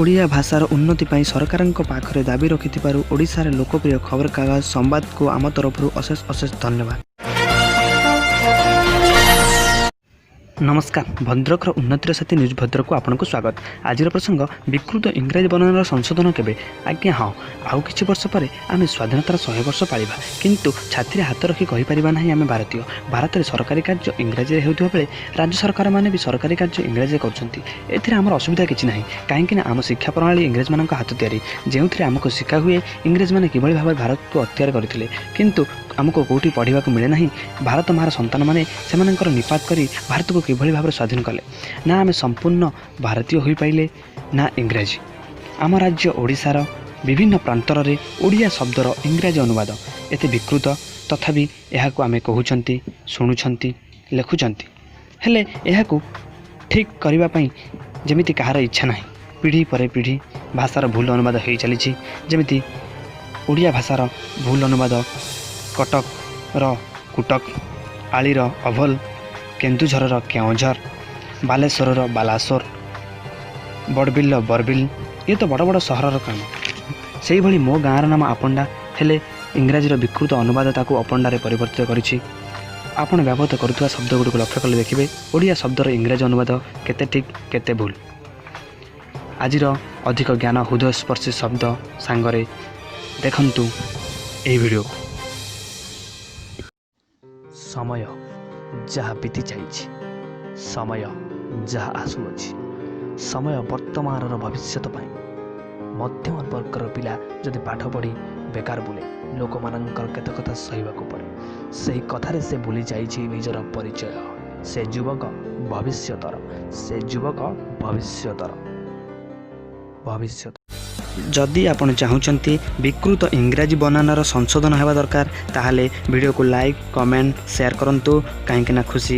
ଓଡ଼ିଆ ଭାଷାର ଉନ୍ନତି ପାଇଁ ସରକାରଙ୍କ ପାଖରେ ଦାବି ରଖିଥିବାରୁ ଓଡ଼ିଶାର ଲୋକପ୍ରିୟ ଖବରକାଗଜ ସମ୍ବାଦକୁ ଆମ ତରଫରୁ ଅଶେଷ ଧନ୍ୟବାଦ। ନମସ୍କାର, ଭଦ୍ରକର ଉନ୍ନତିର ସାଥୀ ନ୍ୟୁଜ୍ ଭଦ୍ରକକୁ ଆପଣଙ୍କୁ ସ୍ୱାଗତ। ଆଜିର ପ୍ରସଙ୍ଗ ବିକୃତ ଇଂରାଜୀ ବର୍ଣ୍ଣନାର ସଂଶୋଧନ କେବେ? ଆଜ୍ଞା ହଁ, ଆଉ କିଛି ବର୍ଷ ପରେ ଆମେ ସ୍ୱାଧୀନତାର 100 ବର୍ଷ ପାଳିବା, କିନ୍ତୁ ଛାତିରେ ହାତ ରଖି କହିପାରିବା ନାହିଁ ଆମେ ଭାରତୀୟ। ଭାରତରେ ସରକାରୀ କାର୍ଯ୍ୟ ଇଂରାଜୀରେ ହେଉଥିବା ବେଳେ ରାଜ୍ୟ ସରକାରମାନେ ବି ସରକାରୀ କାର୍ଯ୍ୟ ଇଂରାଜୀରେ କରୁଛନ୍ତି। ଏଥିରେ ଆମର ଅସୁବିଧା କିଛି ନାହିଁ, କାହିଁକିନା ଆମ ଶିକ୍ଷା ପ୍ରଣାଳୀ ଇଂରେଜମାନଙ୍କ ହାତ ତିଆରି, ଯେଉଁଥିରେ ଆମକୁ ଶିକ୍ଷା ହୁଏ ଇଂରେଜମାନେ କିଭଳି ଭାବରେ ଭାରତକୁ ଅକ୍ତିଆର କରିଥିଲେ। କିନ୍ତୁ ଆମକୁ କେଉଁଠି ପଢ଼ିବାକୁ ମିଳେ ନାହିଁ ଭାରତ ମାଆର ସନ୍ତାନମାନେ ସେମାନଙ୍କର ନିପାତ କରି ଭାରତକୁ କିଭଳି ଭାବରେ ସ୍ୱାଧୀନ କଲେ। ନା ଆମେ ସମ୍ପୂର୍ଣ୍ଣ ଭାରତୀୟ ହୋଇପାରିଲେ ନା ଇଂରାଜୀ। ଆମ ରାଜ୍ୟ ଓଡ଼ିଶାର ବିଭିନ୍ନ ପ୍ରାନ୍ତରରେ ଓଡ଼ିଆ ଶବ୍ଦର ଇଂରାଜୀ ଅନୁବାଦ ଏତେ ବିକୃତ, ତଥାପି ଏହାକୁ ଆମେ କହୁଛନ୍ତି, ଶୁଣୁଛନ୍ତି, ଲେଖୁଛନ୍ତି। ହେଲେ ଏହାକୁ ଠିକ୍ କରିବା ପାଇଁ ଯେମିତି କାହାର ଇଚ୍ଛା ନାହିଁ। ପିଢ଼ି ପରେ ପିଢ଼ି ଭାଷାର ଭୁଲ ଅନୁବାଦ ହୋଇ ଚାଲିଛି। ଯେମିତି ଓଡ଼ିଆ ଭାଷାର ଭୁଲ ଅନୁବାଦ କଟକର କୁଟକ, ଆଳିର ଅଭଲ, କେନ୍ଦୁଝରର କେଉଁଝର, ବାଲେଶ୍ୱରର ବାଲାସୋର, ବଡ଼ବିଲର ବରବିଲ। ଇଏ ତ ବଡ଼ ବଡ଼ ସହରର କାମ। ସେହିଭଳି ମୋ ଗାଁର ନାମ ଆପଣ୍ଡା, ହେଲେ ଇଂରାଜୀର ବିକୃତ ଅନୁବାଦ ତାକୁ ଅପଣ୍ଡାରେ ପରିବର୍ତ୍ତିତ କରିଛି। ଆପଣ ବ୍ୟବହୃତ କରୁଥିବା ଶବ୍ଦଗୁଡ଼ିକୁ ଲକ୍ଷ୍ୟ କଲେ ଦେଖିବେ ଓଡ଼ିଆ ଶବ୍ଦର ଇଂରାଜୀ ଅନୁବାଦ କେତେ ଠିକ୍ କେତେ ଭୁଲ। ଆଜିର ଅଧିକ ଜ୍ଞାନ ହୃଦୟସ୍ପର୍ଶୀ ଶବ୍ଦ ସାଙ୍ଗରେ ଦେଖନ୍ତୁ ଏହି ଭିଡ଼ିଓ। ସମୟ ଯାହା ବିତି ଯାଇଛି, ସମୟ ଯାହା ଆସୁଅଛି, ସମୟ ବର୍ତ୍ତମାନର ଭବିଷ୍ୟତ ପାଇଁ। ମଧ୍ୟମ ବର୍ଗର ପିଲା ଯଦି ପାଠ ପଢ଼ି ବେକାର ବୁଲେ, ଲୋକମାନଙ୍କର କେତେ କଥା ସହିବାକୁ ପଡ଼େ। ସେହି କଥାରେ ସେ ଭୁଲି ଯାଇଛି ନିଜର ପରିଚୟ। ସେ ଯୁବକ ଭବିଷ୍ୟତର, ସେ ଯୁବକ ଭବିଷ୍ୟତର। ଯଦି ଆପଣ ଚାହୁଁଛନ୍ତି ବିକୃତ ଇଂରାଜୀ ବର୍ଣ୍ଣନାର ସଂଶୋଧନ ହେବା ଦରକାର, ତାହେଲେ ଭିଡ଼ିଓକୁ ଲାଇକ୍, କମେଣ୍ଟ, ସେୟାର କରନ୍ତୁ, କାହିଁକିନା ଖୁସି